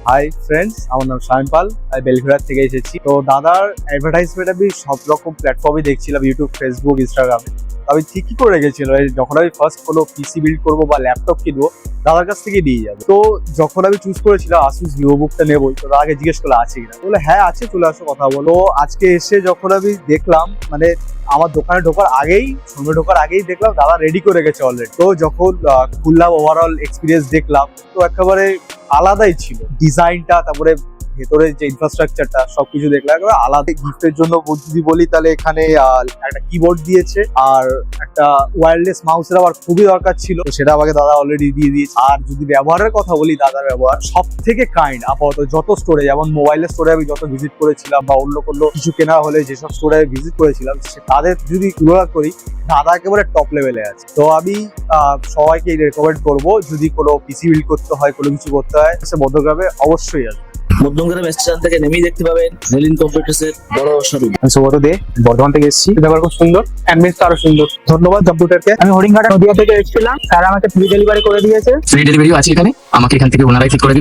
Hi friends, আমার নাম শামিম পাল। আমি বেলঘড়ার থেকে এসেছি। তো দাদার অ্যাডভার্টাইজমেন্ট আমি সব রকম প্ল্যাটফর্মে দেখছিলাম, ইউটিউব, ফেসবুক, ইনস্টাগ্রামে। আমি ঠিকই করে রেখেছিল যখন আমি ফার্স্ট কোনো পিসি বিল্ড করবো বা ল্যাপটপ কিনবো দাদার কাছ থেকে নিয়ে যাবো। তো যখন আমি চুজ করেছিলাম আসুস ভিভোবুকটা নেবোই, তো দাদাকে জিজ্ঞেস করলে আছে কিনা, বলে হ্যাঁ আছে, চলে আসো কথা বলো। আজকে এসে যখন আমি দেখলাম, মানে আমার দোকানে ঢোকার আগেই, শোরুমে ঢোকার আগেই দেখলাম দাদা রেডি করে গেছে অলরেডি। তো যখন খুললাম, ওভারঅল এক্সপিরিয়েন্স দেখলাম, তো একেবারে আলাদাই ছিল ডিজাইনটা, তারপরে ভেতরে যে ইনফ্রাস্ট্রাকচারটা সবকিছু দেখলাম একেবারে আলাদা। গিফটের জন্য যদি বলি তাহলে এখানে একটা কিবোর্ড দিয়েছে আর একটা ওয়্যারলেস মাউসের আবার খুবই দরকার ছিল, তো সেটা আমাকে দাদা অলরেডি দিয়ে দিয়েছে। আর যদি ব্যবহারের কথা বলি, দাদার ব্যবহার সব থেকে কাইন্ড। আপাতত যত স্টোরে, যেমন মোবাইলের স্টোরে আমি যত ভিজিট করেছিলাম বা অন্য কোনো কিছু কেনা হলে যেসব স্টোরে ভিজিট করেছিলাম, তাদের যদি তুলনা করি, দাদা একেবারে টপ লেভেলে আছে। তো আমি সবাইকে রেকমেন্ড করবো, যদি কোনো পিসি বিল্ড করতে হয়, কোনো কিছু করতে হয়, সে মধ্যগ্রামে অবশ্যই আসবে। মধ্যমগ্রাম স্টেশন থেকে নেমেই দেখতে পাবেন মেলিন কম্পিউটার্সের বড় শোরুম। আমি সৌগত দে, বর্ধমান থেকে এসেছি। ব্যাপার খুব সুন্দর, অ্যাম্বিয়েন্স আরো সুন্দর। ধন্যবাদ কম্পিউটারকে। আমি হরিণঘাটা নদিয়া থেকে এসেছিলাম, স্যার আমাকে ফ্রি ডেলিভারি করে দিয়েছে। ফ্রি ডেলিভারিও আছে এখানে, আমাকে এখান থেকে ওনারাই ঠিক করে দিন।